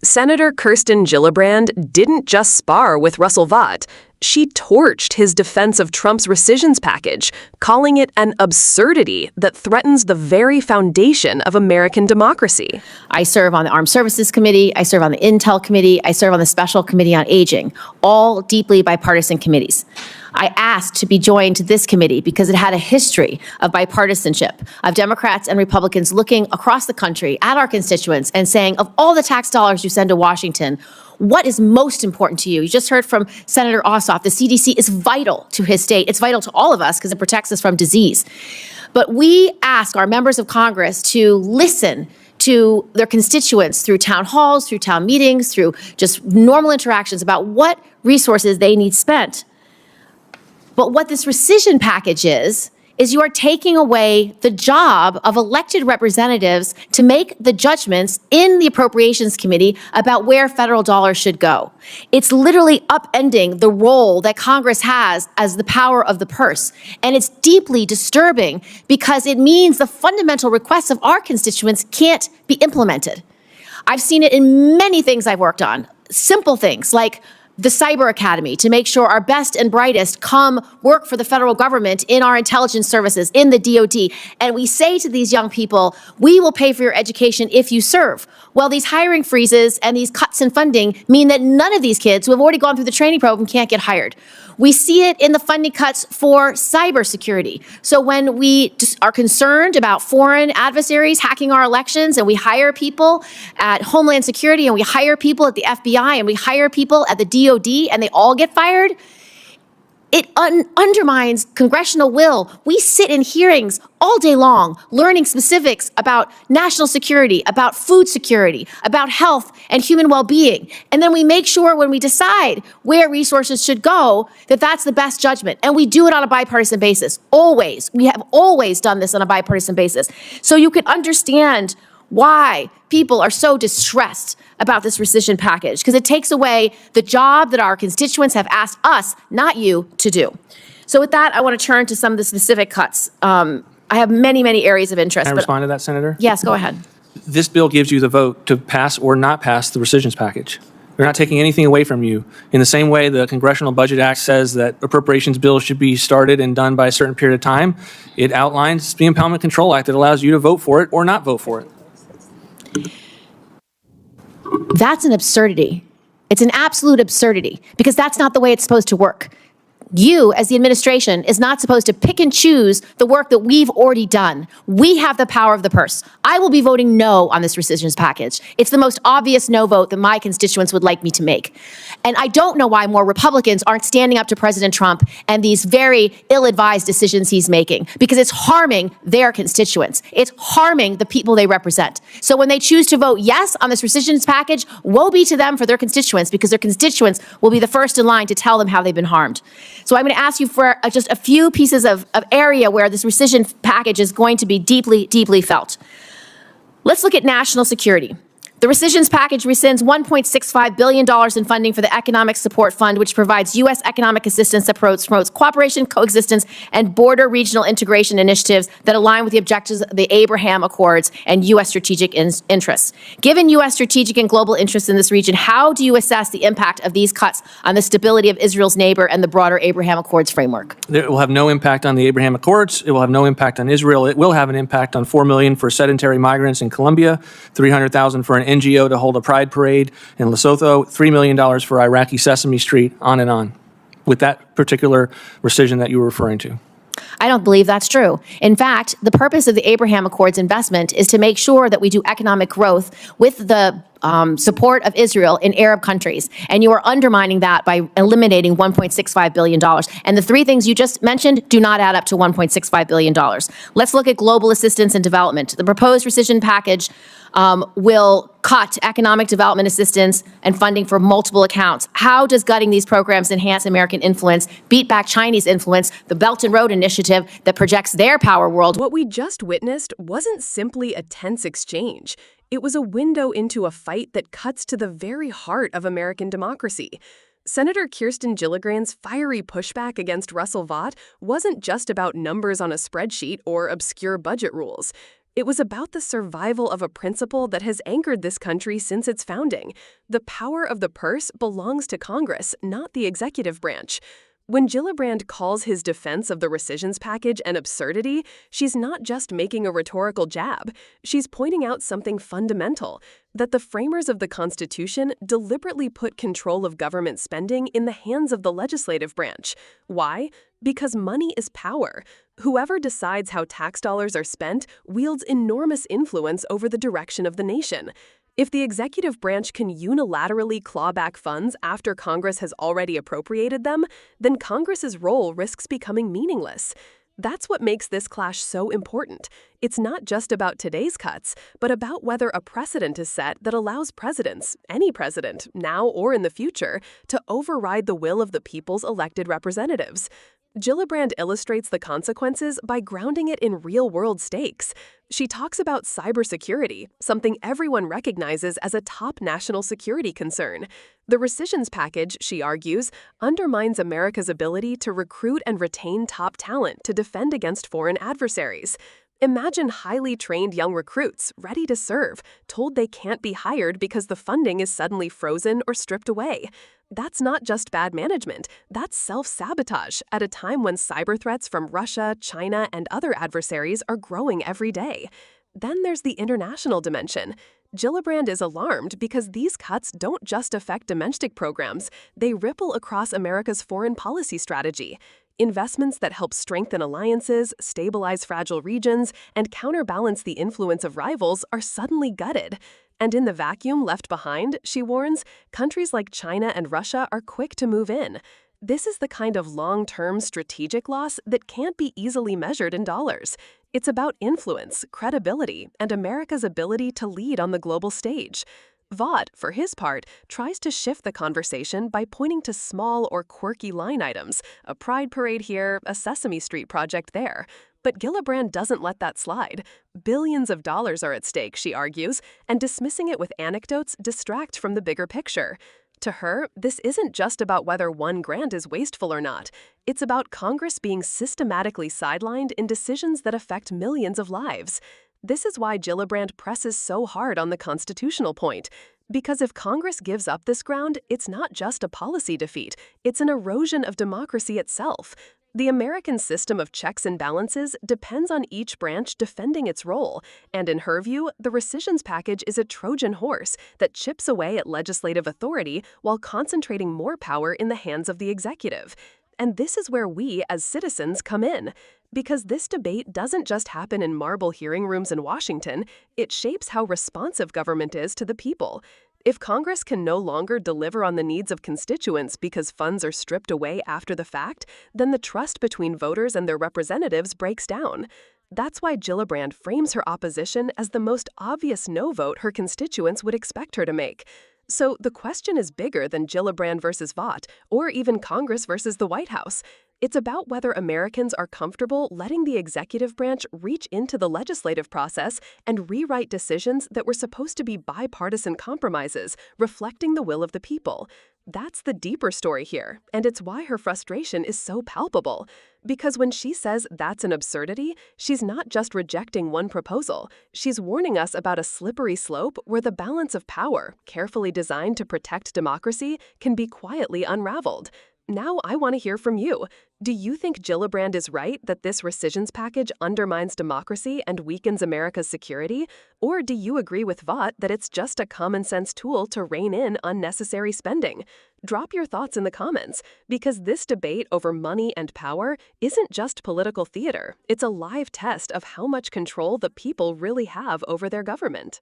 Senator Kirsten Gillibrand didn't just spar with Russell Vought. She torched his defense of Trump's rescissions package, calling it an absurdity that threatens the very foundation of American democracy. I serve on the Armed Services Committee, I serve on the Intel Committee, I serve on the Special Committee on Aging, all deeply bipartisan committees. I asked to be joined to this committee because it had a history of bipartisanship, of Democrats and Republicans looking across the country at our constituents and saying, of all the tax dollars you send to Washington, what is most important to you? You just heard from Senator Ossoff. The CDC is vital to his state. It's vital to all of us because it protects us from disease. But we ask our members of Congress to listen to their constituents through town halls, through town meetings, through just normal interactions about what resources they need spent. But what this rescission package is you are taking away the job of elected representatives to make the judgments in the Appropriations Committee about where federal dollars should go. It's literally upending the role that Congress has as the power of the purse. And it's deeply disturbing because it means the fundamental requests of our constituents can't be implemented. I've seen it in many things I've worked on, simple things like the Cyber Academy to make sure our best and brightest come work for the federal government in our intelligence services, in the DOD. And we say to these young people, we will pay for your education if you serve. Well, these hiring freezes and these cuts in funding mean that none of these kids who have already gone through the training program can't get hired. We see it in the funding cuts for cybersecurity. So when we are concerned about foreign adversaries hacking our elections and we hire people at Homeland Security and we hire people at the FBI and we hire people at the DOD and they all get fired, it undermines congressional will. We sit in hearings all day long, learning specifics about national security, about food security, about health and human well-being. And then we make sure when we decide where resources should go, that that's the best judgment. And we do it on a bipartisan basis, always. We have always done this on a bipartisan basis. So you can understand why people are so distressed about this rescission package, because it takes away the job that our constituents have asked us, not you, to do. So with that, I want to turn to some of the specific cuts. I have many, many areas of interest. Can I respond to that, Senator? Yes, go ahead. This bill gives you the vote to pass or not pass the rescissions package. We're not taking anything away from you. In the same way the Congressional Budget Act says that appropriations bills should be started and done by a certain period of time, it outlines the Impoundment Control Act that allows you to vote for it or not vote for it. That's an absurdity. It's an absolute absurdity because that's not the way it's supposed to work. You, as the administration, is not supposed to pick and choose the work that we've already done. We have the power of the purse. I will be voting no on this rescissions package. It's the most obvious no vote that my constituents would like me to make. And I don't know why more Republicans aren't standing up to President Trump and these very ill-advised decisions he's making, because it's harming their constituents. It's harming the people they represent. So when they choose to vote yes on this rescissions package, woe be to them for their constituents, because their constituents will be the first in line to tell them how they've been harmed. So I'm going to ask you for just a few pieces of area where this rescission package is going to be deeply, deeply felt. Let's look at national security. The rescissions package rescinds $1.65 billion in funding for the Economic Support Fund, which provides U.S. economic assistance that promotes cooperation, coexistence, and border regional integration initiatives that align with the objectives of the Abraham Accords and U.S. strategic interests. Given U.S. strategic and global interests in this region, how do you assess the impact of these cuts on the stability of Israel's neighbor and the broader Abraham Accords framework? It will have no impact on the Abraham Accords. It will have no impact on Israel. It will have an impact on 4 million for sedentary migrants in Colombia, 300,000 for an NGO to hold a pride parade in Lesotho, $3 million for Iraqi Sesame Street, on and on, with that particular rescission that you were referring to. I don't believe that's true. In fact, the purpose of the Abraham Accords investment is to make sure that we do economic growth with the support of Israel in Arab countries. And you are undermining that by eliminating $1.65 billion. And the three things you just mentioned do not add up to $1.65 billion. Let's look at global assistance and development. The proposed rescission package will cut economic development assistance and funding for multiple accounts. How does gutting these programs enhance American influence, beat back Chinese influence, the Belt and Road Initiative that projects their power world? What we just witnessed wasn't simply a tense exchange. It was a window into a fight that cuts to the very heart of American democracy. Senator Kirsten Gillibrand's fiery pushback against Russell Vought wasn't just about numbers on a spreadsheet or obscure budget rules. It was about the survival of a principle that has anchored this country since its founding. The power of the purse belongs to Congress, not the executive branch. When Gillibrand calls his defense of the rescissions package an absurdity, she's not just making a rhetorical jab. She's pointing out something fundamental, that the framers of the Constitution deliberately put control of government spending in the hands of the legislative branch. Why? Because money is power. Whoever decides how tax dollars are spent wields enormous influence over the direction of the nation. If the executive branch can unilaterally claw back funds after Congress has already appropriated them, then Congress's role risks becoming meaningless. That's what makes this clash so important. It's not just about today's cuts, but about whether a precedent is set that allows presidents, any president, now or in the future, to override the will of the people's elected representatives. Gillibrand illustrates the consequences by grounding it in real-world stakes. She talks about cybersecurity, something everyone recognizes as a top national security concern. The rescissions package, she argues, undermines America's ability to recruit and retain top talent to defend against foreign adversaries. Imagine highly trained young recruits, ready to serve, told they can't be hired because the funding is suddenly frozen or stripped away. That's not just bad management, that's self-sabotage at a time when cyber threats from Russia, China, and other adversaries are growing every day. Then there's the international dimension. Gillibrand is alarmed because these cuts don't just affect domestic programs, they ripple across America's foreign policy strategy. Investments that help strengthen alliances, stabilize fragile regions, and counterbalance the influence of rivals are suddenly gutted. And in the vacuum left behind, she warns, countries like China and Russia are quick to move in. This is the kind of long-term strategic loss that can't be easily measured in dollars. It's about influence, credibility, and America's ability to lead on the global stage. Vought, for his part, tries to shift the conversation by pointing to small or quirky line items, a pride parade here, a Sesame Street project there. But Gillibrand doesn't let that slide. Billions of dollars are at stake, she argues, and dismissing it with anecdotes distracts from the bigger picture. To her, this isn't just about whether one grant is wasteful or not. It's about Congress being systematically sidelined in decisions that affect millions of lives. This is why Gillibrand presses so hard on the constitutional point. Because if Congress gives up this ground, it's not just a policy defeat, it's an erosion of democracy itself. The American system of checks and balances depends on each branch defending its role, and in her view, the rescissions package is a Trojan horse that chips away at legislative authority while concentrating more power in the hands of the executive. And this is where we, as citizens, come in. Because this debate doesn't just happen in marble hearing rooms in Washington, it shapes how responsive government is to the people. If Congress can no longer deliver on the needs of constituents because funds are stripped away after the fact, then the trust between voters and their representatives breaks down. That's why Gillibrand frames her opposition as the most obvious no vote her constituents would expect her to make. So the question is bigger than Gillibrand versus Vought, or even Congress versus the White House. It's about whether Americans are comfortable letting the executive branch reach into the legislative process and rewrite decisions that were supposed to be bipartisan compromises, reflecting the will of the people. That's the deeper story here, and it's why her frustration is so palpable. Because when she says that's an absurdity, she's not just rejecting one proposal. She's warning us about a slippery slope where the balance of power, carefully designed to protect democracy, can be quietly unraveled. Now I want to hear from you. Do you think Gillibrand is right that this rescissions package undermines democracy and weakens America's security? Or do you agree with Vought that it's just a common-sense tool to rein in unnecessary spending? Drop your thoughts in the comments, because this debate over money and power isn't just political theater. It's a live test of how much control the people really have over their government.